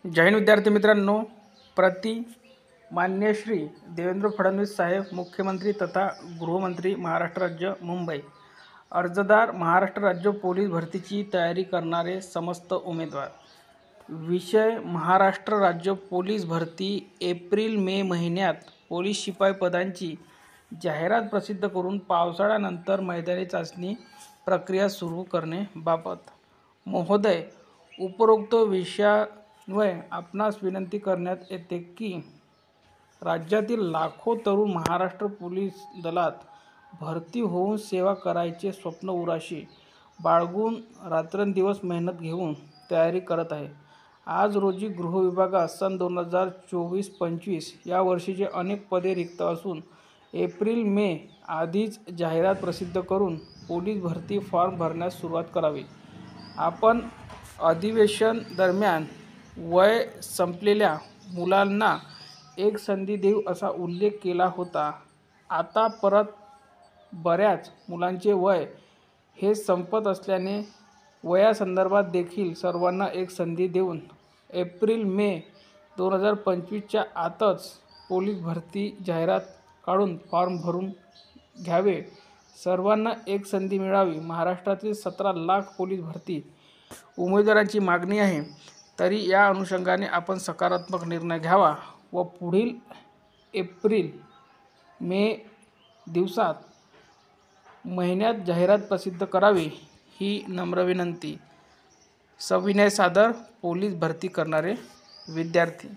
जय हिंद विद्यार्थी मित्रांनो, मान्य श्री देवेंद्र फडणवीस साहेब, मुख्यमंत्री तथा गृहमंत्री, महाराष्ट्र राज्य, मुंबई. अर्जदार महाराष्ट्र राज्य पोलीस भरतीची तयारी करणारे समस्त उमेदवार. विषय महाराष्ट्र राज्य पोलीस भरती. एप्रिल मे महिन्यात पोलीस शिपाई पदांची जाहिरात प्रसिद्ध करून पावसाळ्यानंतर मैदानी चाचणी प्रक्रिया सुरू करणे बाबत. महोदय, उपरोक्त विषयान्वये आपणास विनंती करण्यात येते की राज्यातील लाखो तरुण महाराष्ट्र पोलीस दलात भरती होऊन सेवा करायचे स्वप्न उराशी बाळगून रात्रंदिवस मेहनत घेऊन तयारी करत आहे. आज रोजी गृह विभागात सन 2024-25 या वर्षीचे अनेक पदे रिक्त असून एप्रिल मे आधीच जाहिरात प्रसिद्ध करून पोलीस भरती फॉर्म भरण्यास सुरुवात करावी. आपण अधिवेशन दरम्यान वय संपलेल्या मुलांना एक संधी देऊ असा उल्लेख केला होता. आता परत बऱ्याच मुलांचे वय हे संपत असल्याने वयासंदर्भात देखील सर्वांना एक संधी देऊन एप्रिल मे 2025 च्या आतच पोलीस भरती जाहिरात काढून फॉर्म भरून घ्यावे. सर्वांना एक संधी मिळावी. महाराष्ट्रातील 17 लाख पोलीस भरती उमेदवारांची मागणी आहे. तरी या अनुषंगाने आपण सकारात्मक निर्णय घ्यावा व पुढील एप्रिल मे महिन्यात जाहिरात प्रसिद्ध करावी ही नम्र विनंती. सविनय सादर, पोलीस भरती करणारे विद्यार्थी.